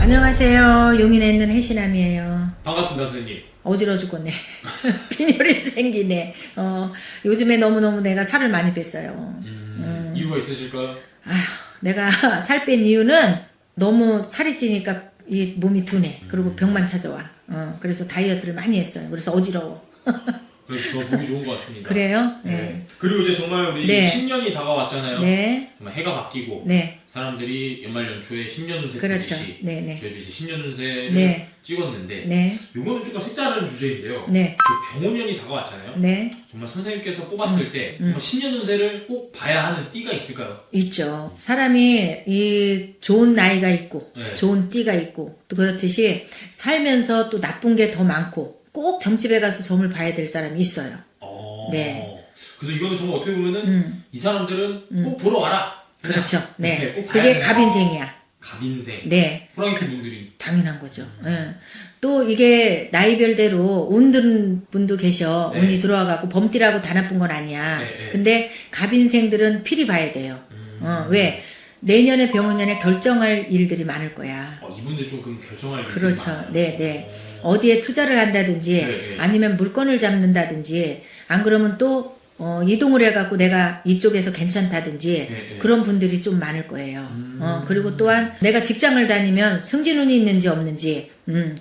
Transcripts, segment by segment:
안녕하세요. 용인에 있는 혜신함이에요. 반갑습니다, 선생님. 어지러 죽겠네. 빈혈이 생기네. 요즘에 너무너무 내가 살을 많이 뺐어요. 이유가 있으실까요? 아휴, 내가 살 뺀 이유는 너무 살이 찌니까 이 몸이 둔해. 그리고 병만 찾아와. 그래서 다이어트를 많이 했어요. 그래서 어지러워. 그래서 더 보기 좋은 것 같습니다. 그래요? 네. 그리고 이제 정말 우리 네. 신년이 다가왔잖아요. 네. 정말 해가 바뀌고 네. 사람들이 연말 연초에 신년운세 그렇죠. 보듯이 네네. 저희도 이제 신년운세를 네. 찍었는데 네. 요거는 조금 색다른 주제인데요. 네. 그 병원년이 다가왔잖아요. 네. 정말 선생님께서 뽑았을 때 정말 신년운세를 꼭 봐야 하는 띠가 있을까요? 있죠. 사람이 이 좋은 나이가 있고 네. 좋은 띠가 있고 또 그렇듯이 살면서 또 나쁜 게 더 많고 꼭 점집에 가서 점을 봐야 될 사람이 있어요. 네. 그래서 이거는 정말 어떻게 보면은 이 사람들은 꼭 보러 와라. 그냥. 그렇죠. 네. 꼭 봐야 그게 돼요. 갑인생이야. 갑인생. 네. 호랑이 분들이 당연한 거죠. 예. 또 이게 나이별대로 운 든 분도 계셔. 네. 운이 들어와갖고 범띠라고 다 나쁜 건 아니야. 네. 근데 갑인생들은 필히 봐야 돼요. 왜? 내년에 병원년에 결정할 일들이 많을 거야. 이분들 조금 결정할 일이 그렇죠. 많아요. 네. 어디에 투자를 한다든지 네. 아니면 물건을 잡는다든지 안 그러면 또 이동을 해갖고 내가 이쪽에서 괜찮다든지 네. 그런 분들이 좀 많을 거예요. 그리고 또한 내가 직장을 다니면 승진운이 있는지 없는지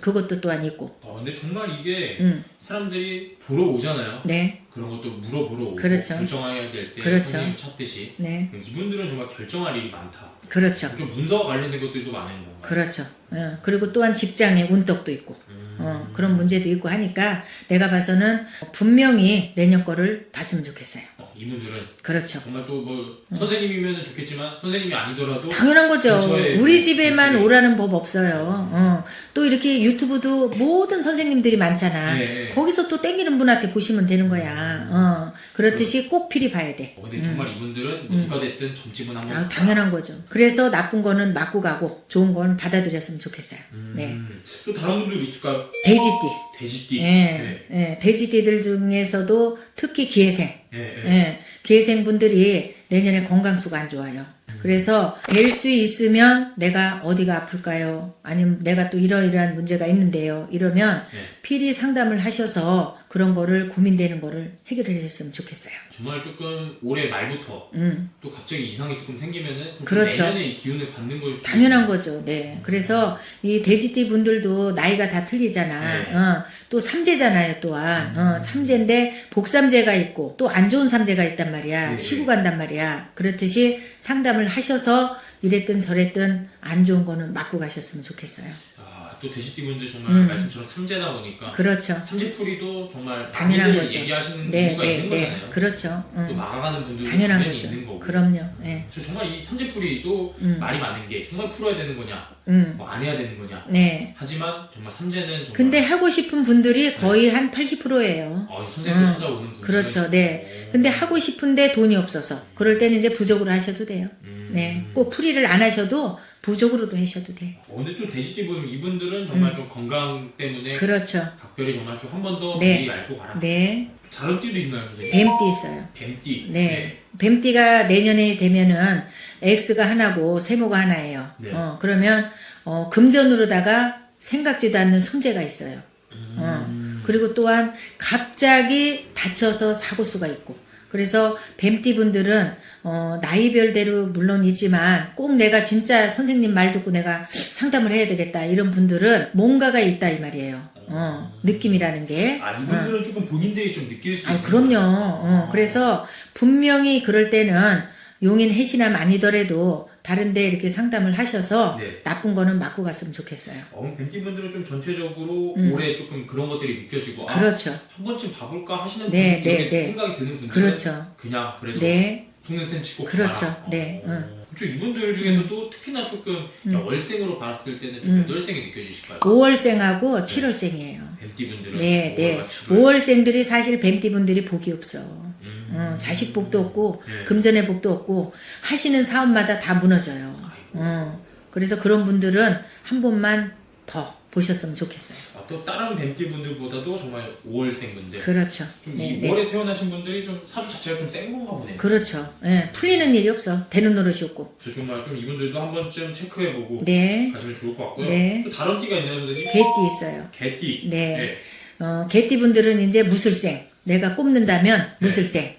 그것도 또한 있고. 근데 정말 이게 음. 사람들이 보러 오잖아요. 네. 그런 것도 물어보러 오고 그렇죠. 결정해야 될 때 그렇죠. 선생님 찾듯이 네. 이분들은 정말 결정할 일이 많다. 그렇죠. 좀 문서와 관련된 것들도 많은 건가요? 그렇죠. 그리고 또한 직장에 운떡도 있고 그런 문제도 있고 하니까 내가 봐서는 분명히 내년 거를 봤으면 좋겠어요. 이분들은 그렇죠. 정말 또 뭐 선생님이면 좋겠지만 선생님이 아니더라도 당연한 거죠. 근처에 우리 집에만 분들이- 오라는 법 없어요. 또 이렇게 유튜브도 모든 선생님들이 많잖아. 네. 거기서 또 땡기는 분한테 보시면 되는 거야. 그렇듯이 꼭 필히 봐야 돼. 근데 정말 이분들은 뭐 누가 됐든 점집은 한번 아, 당연한 거죠. 그래서 나쁜 거는 맞고 가고 좋은 건 받아들였으면 좋겠어요. 네. 또 다른 분들 있을까요? 돼지띠. 돼지띠. 예, 돼지띠들 중에서도 특히 기회생. 네. 예, 기회생분들이 내년에 건강수가 안 좋아요. 그래서 될 수 있으면 내가 어디가 아플까요? 아니면 내가 또 이러이러한 문제가 있는데요. 이러면 필히 상담을 하셔서 그런 거를 고민되는 거를 해결을 해줬으면 좋겠어요. 정말 조금 올해 말부터 또 갑자기 이상이 조금 생기면은 좀 그렇죠. 내년에 이 기운을 받는 걸 당연한 거죠. 네. 그래서 이 돼지띠 분들도 나이가 다 틀리잖아. 또 삼재잖아요, 또한. 삼재인데 복삼재가 있고 또 안 좋은 삼재가 있단 말이야. 네. 치고 간단 말이야. 그렇듯이 상담을 하셔서 이랬든 저랬든 안 좋은 거는 맞고 가셨으면 좋겠어요. 또 돼지띠 분들 정말 말씀처럼 삼재다 보니까 그렇죠. 삼재풀이도 정말 당연한 많이들 거죠. 얘기하시는 이유가 있는 거잖아요. 그렇죠. 또 막아가는 분들도 당연한 당연히 거죠. 있는 거고. 그럼요. 네. 그래서 정말 이 삼재풀이도 말이 많은 게 정말 풀어야 되는 거냐, 뭐 안 해야 되는 거냐. 네. 하지만 정말 삼재는 정말 근데 하고 싶은 분들이 거의 한 80%예요. 선생님 찾아오는 분들 그렇죠. 네. 근데 하고 싶은데 돈이 없어서 그럴 때는 이제 부족으로 하셔도 돼요. 네. 꼭 풀이를 안 하셔도 부족으로도 하셔도 돼요. 근데 또 돼지띠 분 이분들은 정말 좀 건강 때문에 그렇죠. 각별히 정말 좀 한 번 더 네. 미리 알고 가라. 네. 다른 띠도 있나요, 선생님? 뱀띠 있어요. 뱀띠. 네. 뱀띠가 내년에 되면은 X가 하나고 세모가 하나예요. 네. 그러면 금전으로다가 생각지도 않는 손재가 있어요. 그리고 또한 갑자기 다쳐서 사고 수가 있고. 그래서 뱀띠 분들은 나이별대로 물론 있지만 꼭 내가 진짜 선생님 말 듣고 내가 상담을 해야 되겠다 이런 분들은 뭔가가 있다 이 말이에요. 느낌이라는 게. 이분들은 조금 본인들이 좀 느낄 수 있는 그럼요. 그래서 분명히 그럴 때는 용인 해시남 아니더라도 다른데 이렇게 상담을 하셔서 네. 나쁜 거는 맞고 갔으면 좋겠어요. 뱀띠 분들은 좀 전체적으로 올해 조금 그런 것들이 느껴지고 그렇죠. 한 번쯤 봐볼까 하시는 네, 분들이 네, 네. 생각이 드는 분들은 그렇죠. 그냥 그래도 네. 속는 셈 치고 그렇죠. 가라. 네. 좀 이분들 중에서도 특히나 조금 월생으로 봤을 때는 좀 몇 월생이 느껴지실까요? 5월생하고 7월생이에요. 뱀띠 분들은 네, 네. 5월과 7월. 5월생들이 사실 뱀띠 분들이 복이 없어. 자식 복도 없고 네. 금전의 복도 없고 하시는 사업마다 다 무너져요. 그래서 그런 분들은 한 번만 더 보셨으면 좋겠어요. 또 다른 뱀띠 분들보다도 정말 5월생 분들. 그렇죠. 좀 네, 이 5월에 태어나신 분들이 좀 사주 자체가 좀 센 건가 보네요. 그렇죠. 예, 풀리는 일이 없어. 되는 노릇이 없고. 그래서 정말 좀 이분들도 한 번쯤 체크해보고 네. 가시면 좋을 것 같고요. 네. 또 다른 띠가 있나요, 선생님? 개띠 있어요. 개띠. 네. 개띠 분들은 이제 무술생. 내가 꼽는다면 네. 무술생.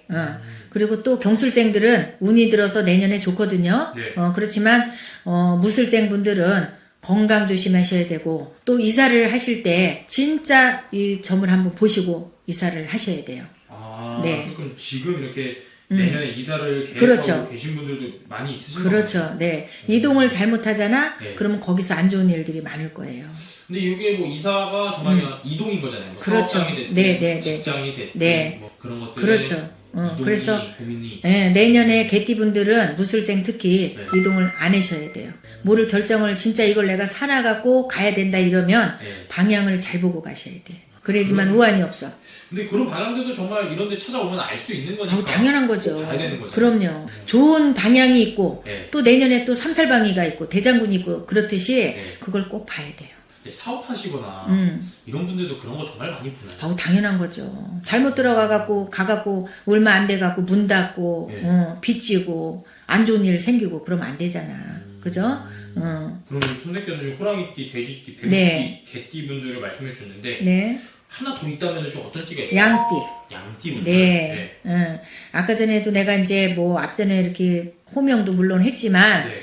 그리고 또 경술생들은 운이 들어서 내년에 좋거든요. 네. 그렇지만 무술생 분들은 건강 조심하셔야 되고 또 이사를 하실 때 진짜 이 점을 한번 보시고 이사를 하셔야 돼요. 네. 조금 지금 이렇게 내년에 이사를 계획하고 그렇죠. 계신 분들도 많이 있으신 그렇죠. 거예요. 네. 이동을 잘못하잖아. 네. 그러면 거기서 안 좋은 일들이 많을 거예요. 근데 이게 뭐 이사가 정말 그냥 이동인 거잖아요. 뭐 그렇죠. 사업장이 됐든 네, 네, 네. 직장이 됐든 네. 뭐 그런 것들. 그렇죠. 이동이, 그래서 고민이. 내년에 개띠분들은 무술생 특히 네. 이동을 안 하셔야 돼요. 뭐를 결정을 진짜 이걸 내가 살아갖고 가야 된다 이러면 네. 방향을 잘 보고 가셔야 돼. 그래야지만 우환이 없어. 근데 그런 방향들도 정말 이런 데 찾아오면 알 수 있는 거니까. 당연한 거죠. 꼭 봐야 되는 거죠. 그럼요. 좋은 방향이 있고 네. 또 내년에 또 삼살방이가 있고 대장군이 있고 그렇듯이 네. 그걸 꼭 봐야 돼요. 사업하시거나 이런 분들도 그런 거 정말 많이 보나요? 당연한 거죠. 잘못 들어가갖고 가갖고 얼마 안 돼갖고 문 닫고 네. 빚지고 안 좋은 일 생기고 그러면 안 되잖아. 그죠? 그럼 선생님께서 지금 호랑이띠, 돼지띠, 뱀띠, 네. 개띠 분들을 말씀해 주셨는데 네. 하나 더 있다면 좀 어떤 띠가 있어요? 양띠. 양띠 분들. 네. 아까 전에도 내가 이제 뭐 앞전에 이렇게 호명도 물론 했지만 네.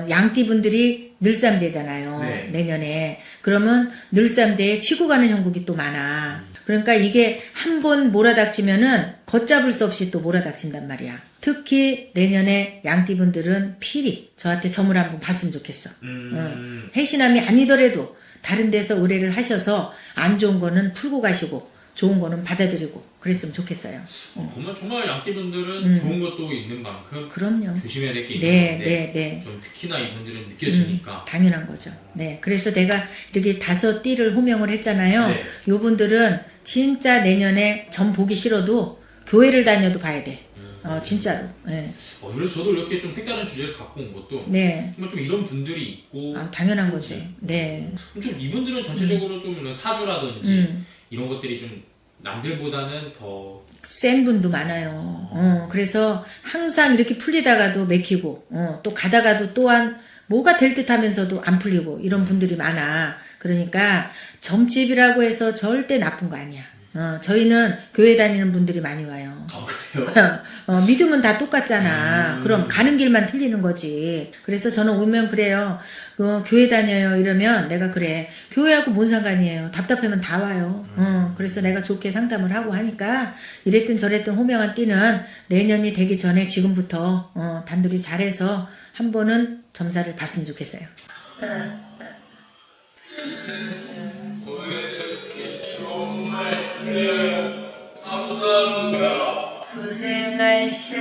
양띠 분들이 늘삼재잖아요. 네. 내년에. 그러면 늘삼재에 치고 가는 형국이 또 많아. 그러니까 이게 한 번 몰아닥치면은 걷잡을 수 없이 또 몰아닥친단 말이야. 특히 내년에 양띠 분들은 필히 저한테 점을 한번 봤으면 좋겠어. 해신함이 아니더라도 다른 데서 의뢰를 하셔서 안 좋은 거는 풀고 가시고 좋은 거는 받아들이고 그랬으면 좋겠어요. 보면 정말 양띠 분들은 좋은 것도 있는 만큼 그럼요. 조심해야 될 게 있는 네, 건데 네, 네. 좀 특히나 이분들은 느껴지니까. 당연한 거죠. 네. 그래서 내가 이렇게 5띠를 호명을 했잖아요. 네. 요분들은 진짜 내년에 점 보기 싫어도 교회를 다녀도 봐야 돼. 진짜로. 네. 그래서 저도 이렇게 좀 색다른 주제를 갖고 온 것도 네. 정말 좀 이런 분들이 있고 당연한 거죠. 네. 좀 이분들은 전체적으로 좀 이런 사주라든지 이런 것들이 좀 남들보다는 더 센 분도 많아요. 그래서 항상 이렇게 풀리다가도 맥히고, 또 가다가도 또한 뭐가 될 듯 하면서도 안 풀리고 이런 분들이 많아. 그러니까 점집이라고 해서 절대 나쁜 거 아니야. 저희는 교회 다니는 분들이 많이 와요. 그래요? 믿음은 다 똑같잖아. 그럼 가는 길만 틀리는 거지. 그래서 저는 오면 그래요. 교회 다녀요 이러면 내가 그래. 교회하고 뭔 상관이에요. 답답하면 다 와요. 그래서 내가 좋게 상담을 하고 하니까 이랬든 저랬든 호명한 띠는 내년이 되기 전에 지금부터 단둘이 잘해서 한 번은 점사를 봤으면 좋겠어요. 감사합니다. 고생하셨어요.